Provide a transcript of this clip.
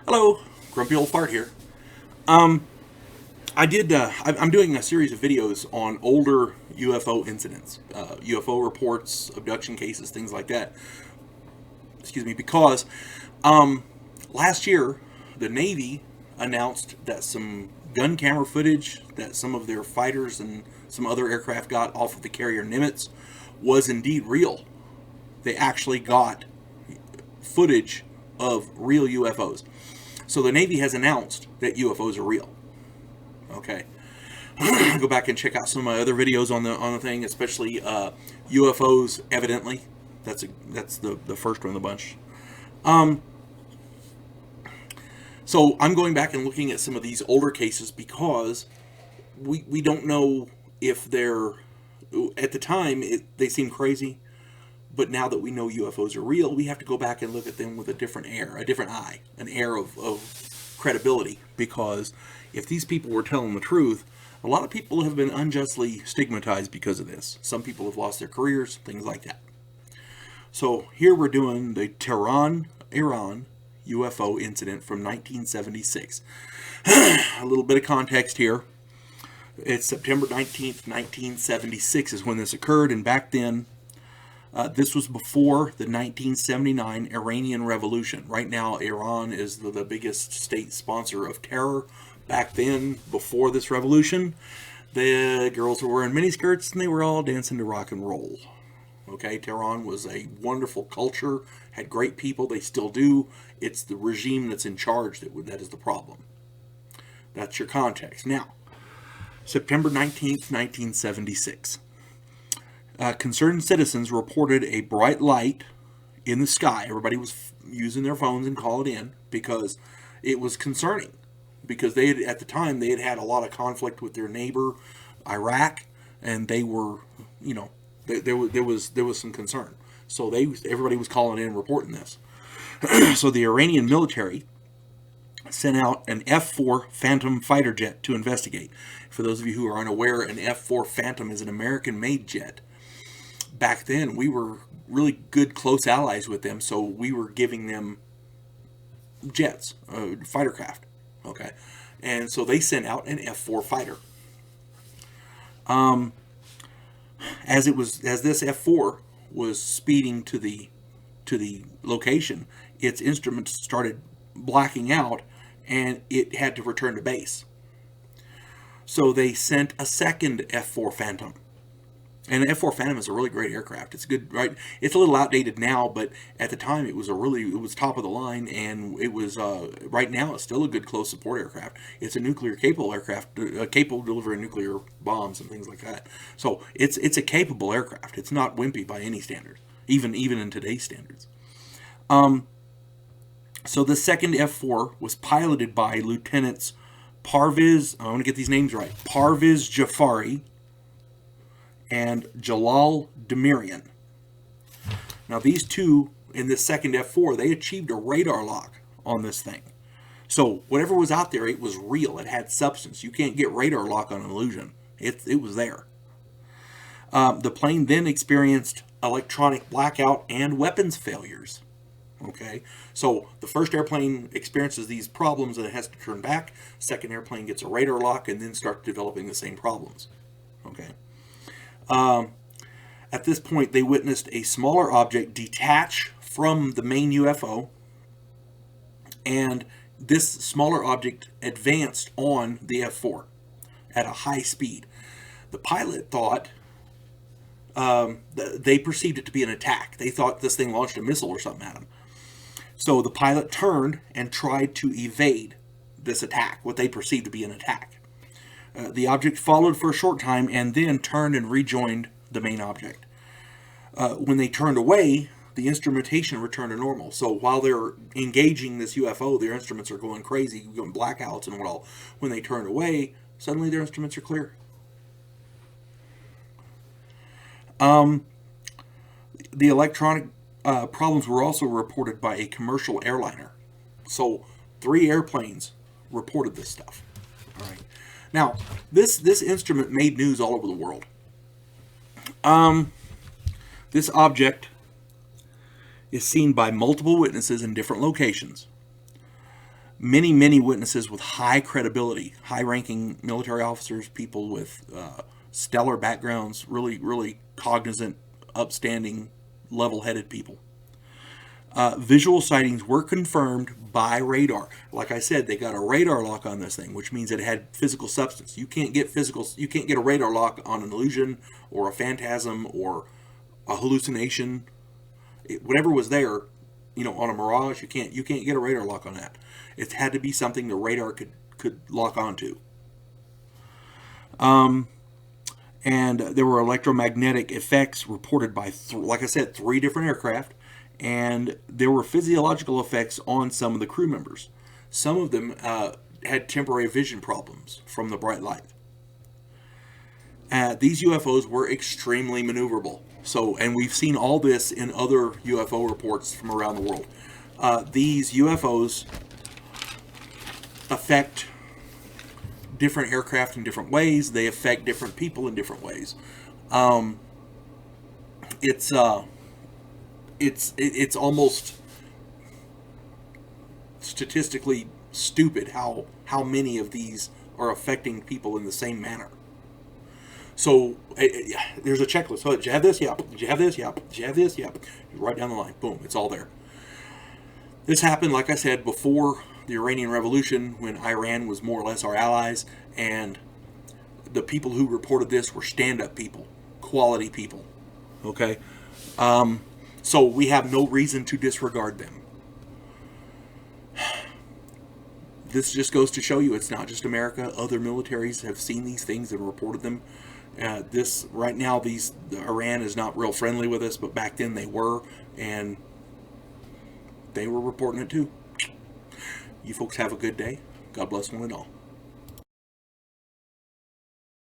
Hello, Grumpy Old Fart here. I'm doing a series of videos on older UFO incidents, UFO reports, abduction cases, things like that. Excuse me, because last year the Navy announced that some gun camera footage that some of their fighters and some other aircraft got off of the carrier Nimitz was indeed real. They actually got footage of real UFOs. So the Navy has announced that UFOs are real. Okay, go back and check out some of my other videos on the thing, especially UFOs. Evidently, that's the first one of the bunch. So I'm going back and looking at some of these older cases because we don't know if they're at the time they seem crazy, but now that we know UFOs are real, we have to go back and look at them with a different air, a different eye, an air of credibility. Because if these people were telling the truth, a lot of people have been unjustly stigmatized because of this. Some people have lost their careers, things like that. So here we're doing the Tehran, Iran UFO incident from 1976. A little bit of context here. It's September 19th, 1976 is when this occurred, and back then, this was before the 1979 Iranian Revolution. Right now, Iran is the biggest state sponsor of terror. Back then, before this revolution, the girls were wearing miniskirts and they were all dancing to rock and roll. Okay, Tehran was a wonderful culture, had great people, they still do. It's the regime that's in charge that is the problem. That's your context. Now, September 19th, 1976. Concerned citizens reported a bright light in the sky. Everybody was using their phones and call it in because it was concerning. Because at the time they had a lot of conflict with their neighbor, Iraq, and they were, there was some concern. So everybody was calling in and reporting this. So the Iranian military sent out an F-4 Phantom fighter jet to investigate. For those of you who are unaware, an F-4 Phantom is an American-made jet. Back then, we were really good, close allies with them, so we were giving them jets, fighter craft. Okay, and so they sent out an F-4 fighter. As this F-4 was speeding to the location, its instruments started blacking out, and it had to return to base. So they sent a second F-4 Phantom. And the F-4 Phantom is a really great aircraft. It's good, right? It's a little outdated now, but at the time it was top of the line, and it was right now it's still a good close support aircraft. It's a nuclear capable aircraft, capable of delivering nuclear bombs and things like that. So it's a capable aircraft. It's not wimpy by any standards, even in today's standards. So the second F-4 was piloted by Lieutenants Parviz. I want to get these names right. Parviz Jafari and Jalal Demirian. Now these two in this second F-4, they achieved a radar lock on this thing. So whatever was out there, it was real. It had substance. You can't get radar lock on an illusion. It was there. The plane then experienced electronic blackout and weapons failures. Okay, so the first airplane experiences these problems and it has to turn back. Second airplane gets a radar lock and then starts developing the same problems. Okay. At this point, they witnessed a smaller object detach from the main UFO, and this smaller object advanced on the F-4 at a high speed. The pilot thought they perceived it to be an attack. They thought this thing launched a missile or something at them. So the pilot turned and tried to evade this attack, what they perceived to be an attack. The object followed for a short time and then turned and rejoined the main object. When they turned away, the instrumentation returned to normal. So while they're engaging this UFO, their instruments are going crazy, going blackouts and what all. When they turned away, suddenly their instruments are clear. The electronic problems were also reported by a commercial airliner. So 3 airplanes reported this stuff. All right. Now, this instrument made news all over the world. This object is seen by multiple witnesses in different locations. Many witnesses with high credibility, high-ranking military officers, people with stellar backgrounds, really cognizant, upstanding, level-headed people. Visual sightings were confirmed by radar. Like I said, they got a radar lock on this thing, which means it had physical substance. You can't get a radar lock on an illusion or a phantasm or a hallucination. Whatever was there, on a mirage, you can't get a radar lock on that. It had to be something the radar could lock onto. And there were electromagnetic effects reported by, like I said, 3 different aircraft. And there were physiological effects on some of the crew members. Some of them had temporary vision problems from the bright light. These UFOs were extremely maneuverable. And we've seen all this in other UFO reports from around the world. These UFOs affect different aircraft in different ways. They affect different people in different ways. It's almost statistically stupid how many of these are affecting people in the same manner. So there's a checklist. So, did you have this? Yep. Did you have this? Yep. Did you have this? Yep. Right down the line. Boom. It's all there. This happened, like I said, before the Iranian Revolution, when Iran was more or less our allies, and the people who reported this were stand-up people, quality people. Okay? So we have no reason to disregard them. This just goes to show you it's not just America. Other militaries have seen these things and reported them. Right now, Iran is not real friendly with us, but back then they were, and they were reporting it too. You folks have a good day. God bless one and all.